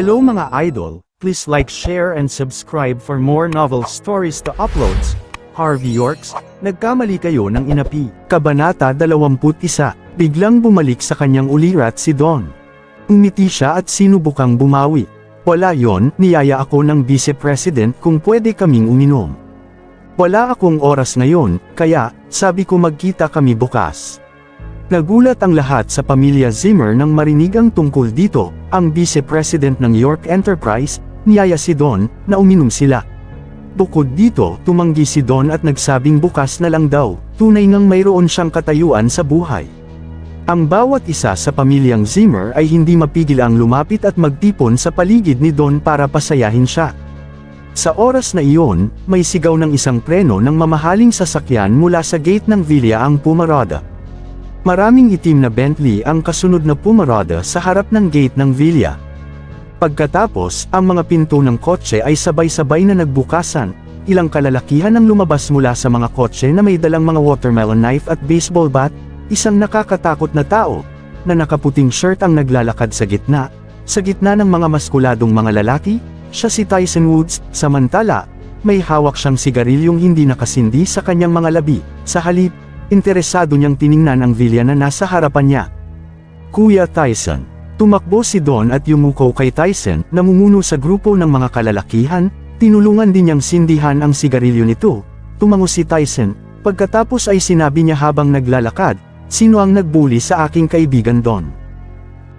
Hello mga idol, please like, share and subscribe for more novel stories to uploads. Harvey Yorks, nagkamali kayo ng inapi. Kabanata 21, biglang bumalik sa kanyang ulirat si Don. Umiti siya at sinubukang bumawi. Wala yon, niyaya ako ng Vice President kung pwede kaming uminom. Wala akong oras ngayon, kaya, sabi ko magkita kami bukas. Nagulat ang lahat sa pamilya Zimmer nang marinig ang tungkol dito. Ang Vice President ng York Enterprise, niyaya si Don, na uminom sila. Bukod dito, tumanggi si Don at nagsabing bukas na lang daw, tunay ngang mayroon siyang katayuan sa buhay. Ang bawat isa sa pamilyang Zimmer ay hindi mapigil ang lumapit at magtipon sa paligid ni Don para pasayahin siya. Sa oras na iyon, may sigaw ng isang preno ng mamahaling sasakyan mula sa gate ng villa ang pumarada. Maraming itim na Bentley ang kasunod na pumarada sa harap ng gate ng villa. Pagkatapos, ang mga pinto ng kotse ay sabay-sabay na nagbukasan. Ilang kalalakihan ang lumabas mula sa mga kotse na may dalang mga watermelon knife at baseball bat. Isang nakakatakot na tao, na nakaputing shirt ang naglalakad sa gitna. Sa gitna ng mga maskuladong mga lalaki, siya si Tyson Woods. Samantala, may hawak siyang sigarilyong hindi nakasindi sa kanyang mga labi. Sa halip, interesado niyang tiningnan ang villa na nasa harapan niya. Kuya Tyson. Tumakbo si Don at yumuko kay Tyson, namumuno sa grupo ng mga kalalakihan. Tinulungan din niyang sindihan ang sigarilyo nito. Tumango si Tyson, pagkatapos ay sinabi niya habang naglalakad, "Sino ang nagbuli sa aking kaibigan Don?"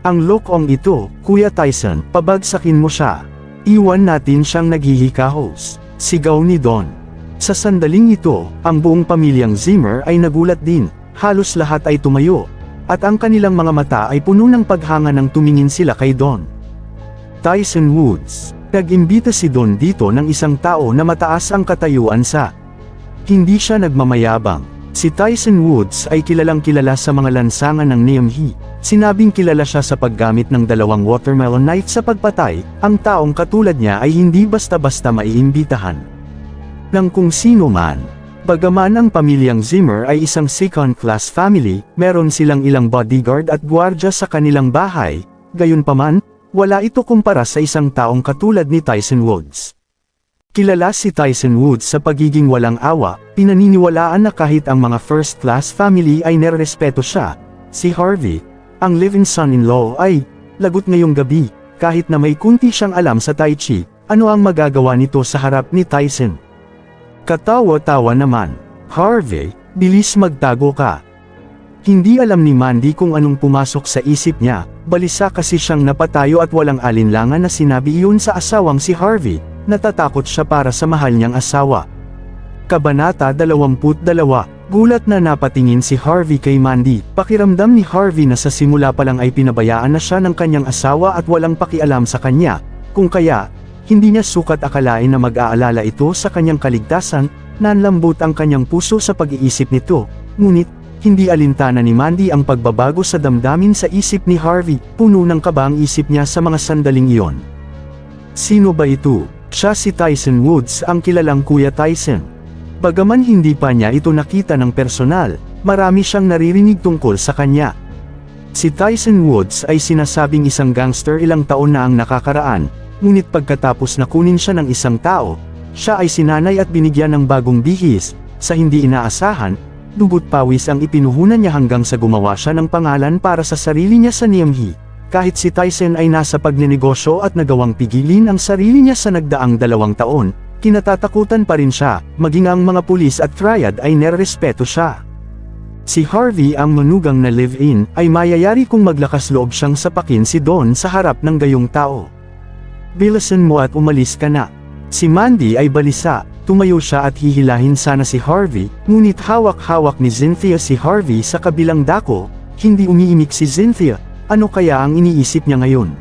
"Ang lokong ito, Kuya Tyson, pabagsakin mo siya. Iwan natin siyang naghihikahos," sigaw ni Don. Sa sandaling ito, ang buong pamilyang Zimmer ay nagulat din. Halos lahat ay tumayo, at ang kanilang mga mata ay puno ng paghanga nang tumingin sila kay Don. Tyson Woods. Nag-imbita si Don dito ng isang tao na mataas ang katayuan sa. Hindi siya nagmamayabang. Si Tyson Woods ay kilalang-kilala sa mga lansangan ng Neomhi. Sinabing kilala siya sa paggamit ng 2 watermelon knife sa pagpatay. Ang taong katulad niya ay hindi basta-basta maiimbitahan ng kung sino man. Bagaman ang pamilyang Zimmer ay isang second-class family, meron silang ilang bodyguard at gwardya sa kanilang bahay, gayunpaman, wala ito kumpara sa isang taong katulad ni Tyson Woods. Kilala si Tyson Woods sa pagiging walang awa, pinaniniwalaan na kahit ang mga first-class family ay nerespeto siya. Si Harvey, ang live-in son-in-law ay, lagot ngayong gabi, kahit na may kunti siyang alam sa Tai Chi, ano ang magagawa nito sa harap ni Tyson? Katawa-tawa naman. "Harvey, bilis magtago ka." Hindi alam ni Mandy kung anong pumasok sa isip niya, balisa kasi siyang napatayo at walang alinlangan na sinabi iyon sa asawang si Harvey, natatakot siya para sa mahal niyang asawa. Kabanata 22, gulat na napatingin si Harvey kay Mandy. Pakiramdam ni Harvey na sa simula pa lang ay pinabayaan na siya ng kanyang asawa at walang pakialam sa kanya, kung kaya, hindi niya sukat akalain na mag-aalala ito sa kanyang kaligtasan. Nanlambot ang kanyang puso sa pag-iisip nito, ngunit, hindi alintana ni Mandy ang pagbabago sa damdamin sa isip ni Harvey. Puno ng kaba ang isip niya sa mga sandaling iyon. Sino ba ito? Siya si Tyson Woods, ang kilalang Kuya Tyson. Bagaman hindi pa niya ito nakita ng personal, marami siyang naririnig tungkol sa kanya. Si Tyson Woods ay sinasabing isang gangster ilang taon na ang nakakaraan. Ngunit pagkatapos na kunin siya ng isang tao, siya ay sinanay at binigyan ng bagong bihis. Sa hindi inaasahan, dugot pawis ang ipinuhunan niya hanggang sa gumawa siya ng pangalan para sa sarili niya sa Neomhi. Kahit si Tyson ay nasa pagnenegosyo at nagawang pigilin ang sarili niya sa nagdaang 2 taon, kinatatakutan pa rin siya, maging ang mga pulis at triad ay nerespeto siya. Si Harvey, ang manugang na live-in, ay mayayari kung maglakas loob siyang sapakin si Don sa harap ng gayong tao. "Bilisan mo at umalis ka na." Si Mandy ay balisa, tumayo siya at hihilahin sana si Harvey, ngunit hawak-hawak ni Cynthia si Harvey sa kabilang dako. Hindi umiimik si Cynthia, ano kaya ang iniisip niya ngayon?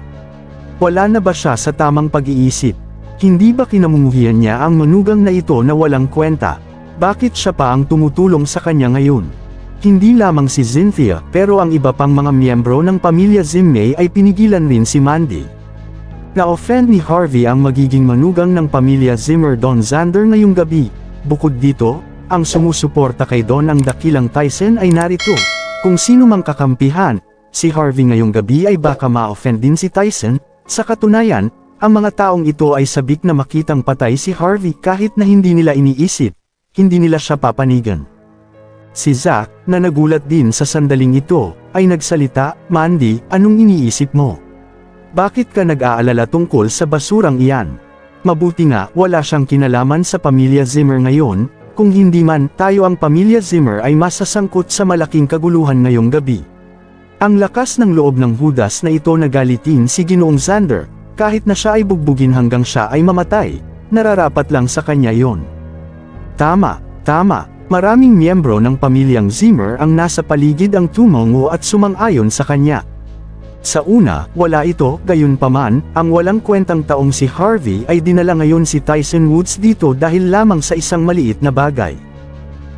Wala na ba siya sa tamang pag-iisip? Hindi ba kinamumuhian niya ang manugang na ito na walang kwenta? Bakit siya pa ang tumutulong sa kanya ngayon? Hindi lamang si Cynthia, pero ang iba pang mga miyembro ng pamilya Zimmer ay pinigilan rin si Mandy. Na-offend ni Harvey ang magiging manugang ng pamilya Zimmer, Don Zander, ngayong gabi. Bukod dito, ang sumusuporta kay Don, ang dakilang Tyson, ay narito. Kung sino mang kakampihan, si Harvey ngayong gabi ay baka ma-offend din si Tyson. Sa katunayan, Ang mga taong ito ay sabik na makitang patay si Harvey kahit na hindi nila iniisip, hindi nila siya papanigan. Si Zack, na nagulat din sa sandaling ito, ay nagsalita, "Mandy, anong iniisip mo? Bakit ka nag-aalala tungkol sa basurang iyan? Mabuti nga, wala siyang kinalaman sa pamilya Zimmer ngayon, kung hindi man, tayo ang pamilya Zimmer ay masasangkot sa malaking kaguluhan ngayong gabi." Ang lakas ng loob ng Judas na ito nagalitin si Ginoong Xander, kahit na siya ay bugbugin hanggang siya ay mamatay, nararapat lang sa kanya yon. Tama, maraming miyembro ng pamilyang Zimmer ang nasa paligid ang tumango at sumang-ayon sa kanya. Sa una, wala ito, gayunpaman, ang walang kwentang taong si Harvey ay dinala ngayon si Tyson Woods dito dahil lamang sa isang maliit na bagay.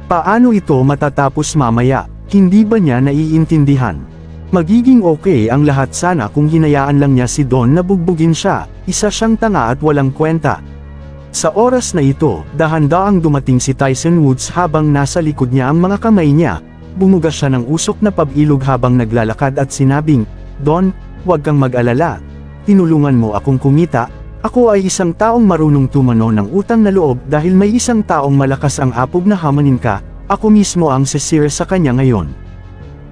Paano ito matatapos mamaya, hindi ba niya naiintindihan? Magiging okay ang lahat sana kung hinayaan lang niya si Don na bugbugin siya, isa siyang tanga at walang kwenta. Sa oras na ito, dahan-daang dumating si Tyson Woods habang nasa likod niya ang mga kamay niya, bumuga siya ng usok na pabilog habang naglalakad at sinabing, "Don, huwag kang mag-alala. Tinulungan mo akong kumita, ako ay isang taong marunong tumano ng utang na loob dahil may isang taong malakas ang apog na hamanin ka, ako mismo ang sisir sa kanya ngayon."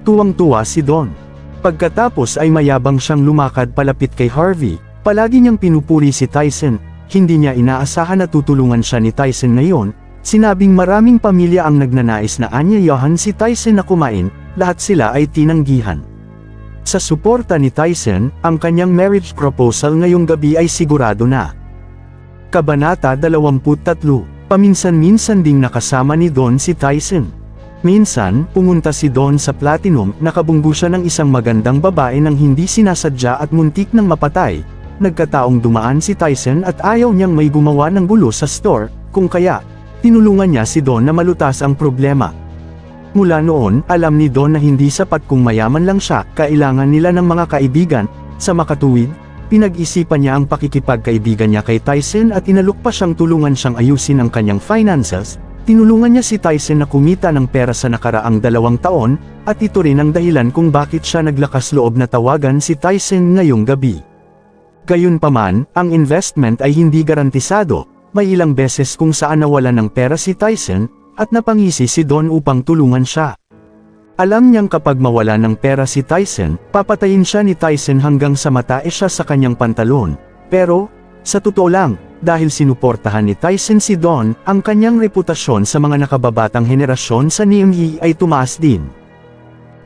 Tuwang-tuwa si Don. Pagkatapos ay mayabang siyang lumakad palapit kay Harvey, palagi niyang pinupuri si Tyson, hindi niya inaasahan na tutulungan siya ni Tyson ngayon, sinabing maraming pamilya ang nagnanais na anyayahan si Tyson na kumain, lahat sila ay tinanggihan. Sa suporta ni Tyson, ang kanyang marriage proposal ngayong gabi ay sigurado na. Kabanata 23, paminsan-minsan ding nakasama ni Don si Tyson. Minsan, pumunta si Don sa Platinum, nakabunggo siya ng isang magandang babae nang hindi sinasadya at muntik nang mapatay. Nagkataong dumaan si Tyson at ayaw niyang may gumawa ng gulo sa store, kung kaya, tinulungan niya si Don na malutas ang problema. Mula noon, alam ni Don na hindi sapat kung mayaman lang siya, kailangan nila ng mga kaibigan. Sa makatuwid, pinag-isipan niya ang pakikipagkaibigan niya kay Tyson at inalok pa siyang tulungan siyang ayusin ang kanyang finances. Tinulungan niya si Tyson na kumita ng pera sa nakaraang 2 taon, at ito rin ang dahilan kung bakit siya naglakas loob na tawagan si Tyson ngayong gabi. Gayunpaman, ang investment ay hindi garantisado, may ilang beses kung saan nawalan ng pera si Tyson, at napangisi si Don upang tulungan siya. Alam niyang kapag mawala ng pera si Tyson, papatayin siya ni Tyson hanggang sa matae siya sa kanyang pantalon. Pero, sa totoo lang, dahil sinuportahan ni Tyson si Don, ang kanyang reputasyon sa mga nakababatang henerasyon sa NME ay tumaas din.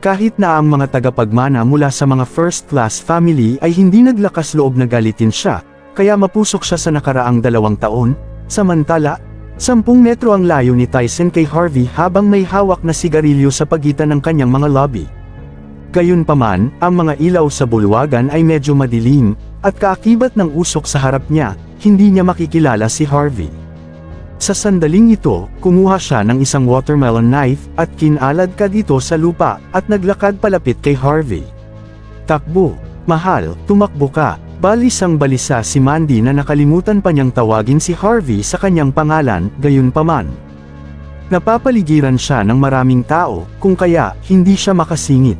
Kahit na ang mga tagapagmana mula sa mga first-class family ay hindi naglakas loob na galitin siya, kaya mapusok siya sa nakaraang 2 taon, samantala, 10 metro ang layo ni Tyson kay Harvey habang may hawak na sigarilyo sa pagitan ng kanyang mga lobby. Gayunpaman, ang mga ilaw sa bulwagan ay medyo madilim, at kaakibat ng usok sa harap niya, hindi niya makikilala si Harvey. Sa sandaling ito, kumuha siya ng isang watermelon knife, at kinalad ka dito sa lupa, at naglakad palapit kay Harvey. "Takbo, mahal, tumakbo ka." Balisang-balisa si Mandy na nakalimutan pa niyang tawagin si Harvey sa kanyang pangalan, gayunpaman. Napapaligiran siya ng maraming tao, kung kaya, hindi siya makasingit.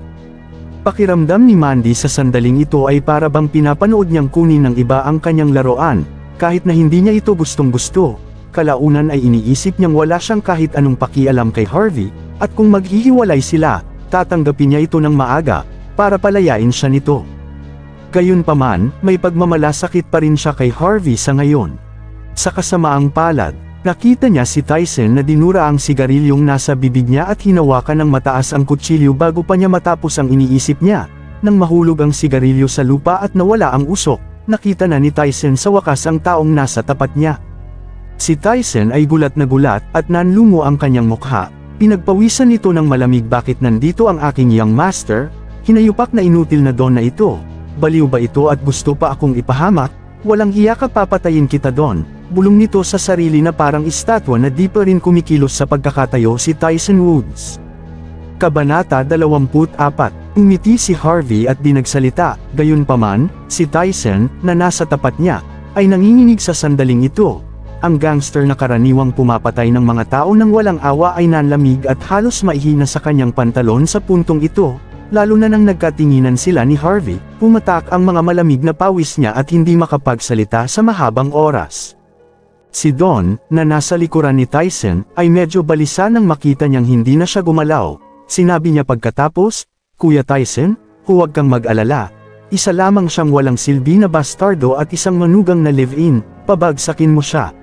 Pakiramdam ni Mandy sa sandaling ito ay para bang pinapanood niyang kunin ng iba ang kanyang laruan, kahit na hindi niya ito gustong-gusto. Kalaunan ay iniisip niyang wala siyang kahit anong pakialam kay Harvey, at kung maghihiwalay sila, tatanggapin niya ito ng maaga, para palayain siya nito. Gayunpaman, may pagmamalasakit pa rin siya kay Harvey sa ngayon. Sa kasamaang palad, nakita niya si Tyson na dinura ang sigarilyong nasa bibig niya at hinawakan ng mataas ang kutsilyo bago pa niya matapos ang iniisip niya. Nang mahulog ang sigarilyo sa lupa at nawala ang usok, nakita na ni Tyson sa wakas ang taong nasa tapat niya. Si Tyson ay gulat na gulat at nanlungo ang kanyang mukha. Pinagpawisan nito ng malamig, "Bakit nandito ang aking young master? Hinayupak na inutil na Don na ito. Baliw ba ito at gusto pa akong ipahamak? Walang hiya ka, papatayin kita Don." Bulong nito sa sarili na parang estatwa na di pa rin kumikilos sa pagkakatayo si Tyson Woods. Kabanata 24, umiti si Harvey at di nagsalita, gayunpaman, si Tyson, na nasa tapat niya, ay nanginginig sa sandaling ito. Ang gangster na karaniwang pumapatay ng mga tao nang walang awa ay nanlamig at halos maihina sa kanyang pantalon sa puntong ito, lalo na nang nagkatinginan sila ni Harvey, pumatak ang mga malamig na pawis niya at hindi makapagsalita sa mahabang oras. Si Don, na nasa likuran ni Tyson, ay medyo balisa nang makita niyang hindi na siya gumalaw. Sinabi niya pagkatapos, "Kuya Tyson, huwag kang mag-alala. Isa lamang siyang walang silbi na bastardo at isang manugang na live-in, pabagsakin mo siya.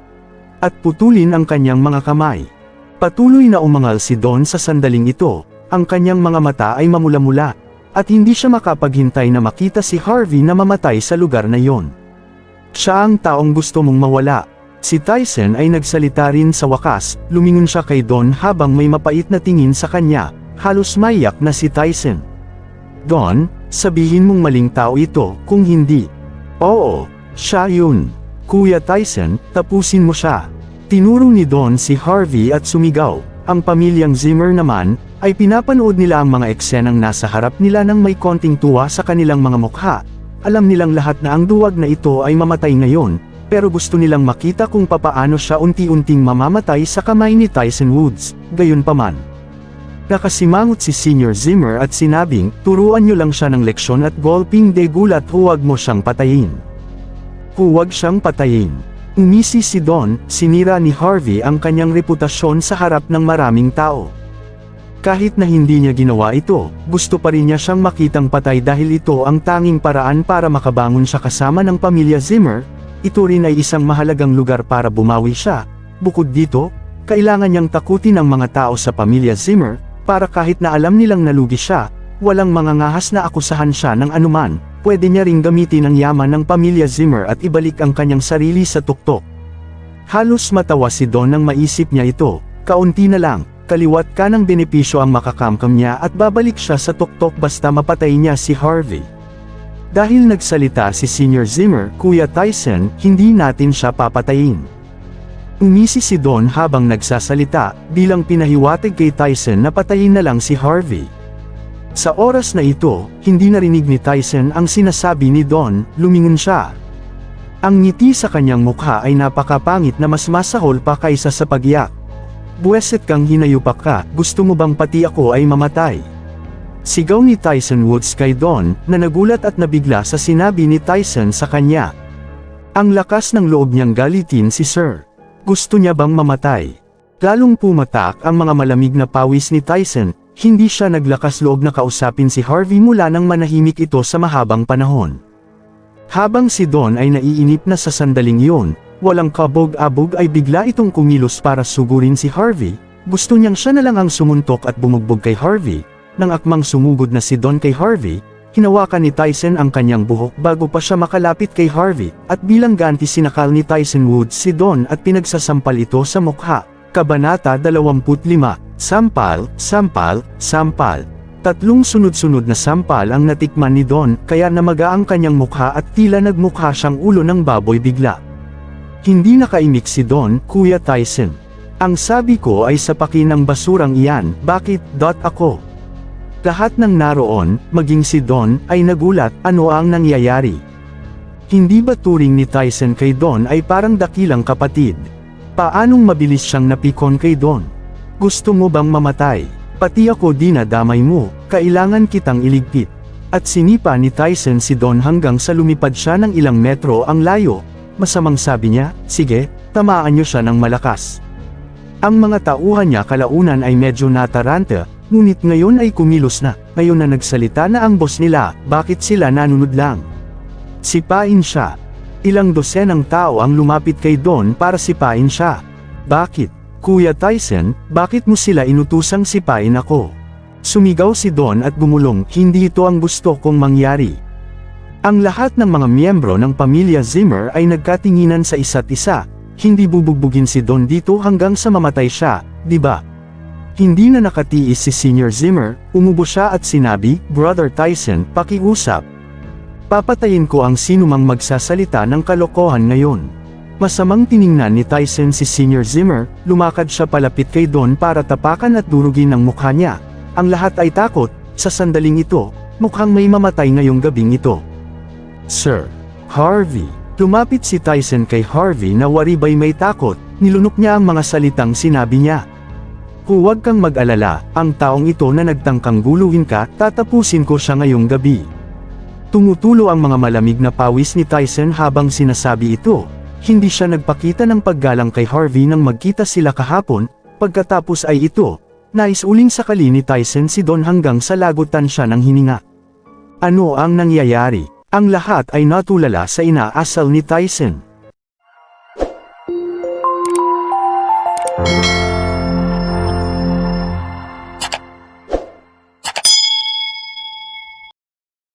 At putulin ang kanyang mga kamay." Patuloy na umangal si Don sa sandaling ito, ang kanyang mga mata ay mamula-mula, at hindi siya makapaghintay na makita si Harvey na mamatay sa lugar na yon. Siya ang taong gusto mong mawala. Si Tyson ay nagsalita rin sa wakas, lumingon siya kay Don habang may mapait na tingin sa kanya, halos maiyak na si Tyson. "Don, sabihin mong maling tao ito, kung hindi." "Oo, siya yun. Kuya Tyson, tapusin mo siya." Tinuro ni Don si Harvey at sumigaw. Ang pamilyang Zimmer naman, ay pinapanood nila ang mga eksenang nasa harap nila nang may konting tuwa sa kanilang mga mukha. Alam nilang lahat na ang duwag na ito ay mamatay ngayon, pero gusto nilang makita kung papaano siya unti-unting mamamatay sa kamay ni Tyson Woods. Gayunpaman, nakasimangot si Senior Zimmer at sinabing, "Turuan niyo lang siya ng leksyon at golping de gulat, huwag mo siyang patayin. Huwag siyang patayin." Umisi si Don, sinira ni Harvey ang kanyang reputasyon sa harap ng maraming tao. Kahit na hindi niya ginawa ito, gusto pa rin niya siyang makitang patay dahil ito ang tanging paraan para makabangon siya kasama ng pamilya Zimmer. Ito rin ay isang mahalagang lugar para bumawi siya. Bukod dito, kailangan niyang takutin ang mga tao sa pamilya Zimmer, para kahit na alam nilang nalugi siya, walang mangangahas na akusahan siya ng anuman. Pwede niya ring gamitin ang yaman ng pamilya Zimmer at ibalik ang kanyang sarili sa tuktok. Halos matawa si Don nang maisip niya ito. Kaunti na lang, kaliwat ka ng benepisyo ang makakamkam niya at babalik siya sa tuktok basta mapatay niya si Harvey. Dahil nagsalita si Senior Zimmer, "Kuya Tyson, hindi natin siya papatayin." Umisi si Don habang nagsasalita, bilang pinahiwatig kay Tyson na patayin na lang si Harvey. Sa oras na ito, hindi narinig ni Tyson ang sinasabi ni Don, lumingon siya. Ang ngiti sa kanyang mukha ay napakapangit na mas masahol pa kaysa sa pagyak. "Buweset kang hinayupak ka, gusto mo bang pati ako ay mamatay?" Sigaw ni Tyson Woods kay Don, na nagulat at nabigla sa sinabi ni Tyson sa kanya. Ang lakas ng loob niyang galitin si Sir. Gusto niya bang mamatay? Lalong pumatak ang mga malamig na pawis ni Tyson, hindi siya naglakas loob na kausapin si Harvey mula nang manahimik ito sa mahabang panahon. Habang si Don ay naiinip na sa sandaling yun, walang kabog-abog ay bigla itong kumilos para sugurin si Harvey. Gusto niyang siya na lang ang sumuntok at bumugbog kay Harvey. Nang akmang sumugod na si Don kay Harvey, hinawakan ni Tyson ang kanyang buhok bago pa siya makalapit kay Harvey, at bilang ganti sinakal ni Tyson Woods si Don at pinagsasampal ito sa mukha. Kabanata 25, Sampal, Sampal, Sampal. Tatlong sunod-sunod na sampal ang natikman ni Don, kaya namaga ang kanyang mukha at tila nagmukha siyang ulo ng baboy bigla. Hindi nakaimik si Don, "Kuya Tyson. Ang sabi ko ay sapakin ng basurang iyan, bakit, ako?" Lahat ng naroon, maging si Don, ay nagulat, ano ang nangyayari. Hindi ba turing ni Tyson kay Don ay parang dakilang kapatid? Paanong mabilis siyang napikon kay Don? "Gusto mo bang mamatay? Pati ako dinadamay mo, kailangan kitang iligpit." At sinipa ni Tyson si Don hanggang sa lumipad siya ng ilang metro ang layo. Masamang sabi niya, "Sige, tamaan niyo siya ng malakas." Ang mga tauhan niya kalaunan ay medyo nataranta, ngunit ngayon ay kumilos na. Ngayon na nagsalita na ang boss nila, bakit sila nanunod lang? Sipain siya. Ilang dosenang tao ang lumapit kay Don para sipain siya. "Bakit, Kuya Tyson, bakit mo sila inutusang sipain ako?" Sumigaw si Don at bumulong, "Hindi ito ang gusto kong mangyari." Ang lahat ng mga miyembro ng pamilya Zimmer ay nagkatinginan sa isa't isa. Hindi bubugbugin si Don dito hanggang sa mamatay siya, di ba? Hindi na nakatiis si Senior Zimmer, umubo siya at sinabi, "Brother Tyson, pakiusap. Papatayin ko ang sinumang magsasalita ng kalokohan ngayon." Masamang tiningnan ni Tyson si Senior Zimmer, lumakad siya palapit kay Don para tapakan at durugin ang mukha niya. Ang lahat ay takot, sa sandaling ito, mukhang may mamatay ngayong gabing ito. "Sir Harvey." Lumapit si Tyson kay Harvey na waribay may takot, nilunok niya ang mga salitang sinabi niya. Huwag kang mag-alala, ang taong ito na nagtangkang guluhin ka, tatapusin ko siya ngayong gabi. Tumutulo ang mga malamig na pawis ni Tyson habang sinasabi ito. Hindi siya nagpakita ng paggalang kay Harvey nang magkita sila kahapon, pagkatapos ay ito. Nais uling sakali ni Tyson si Don hanggang sa lagutan siya ng hininga. Ano ang nangyayari? Ang lahat ay natulala sa inaasal ni Tyson.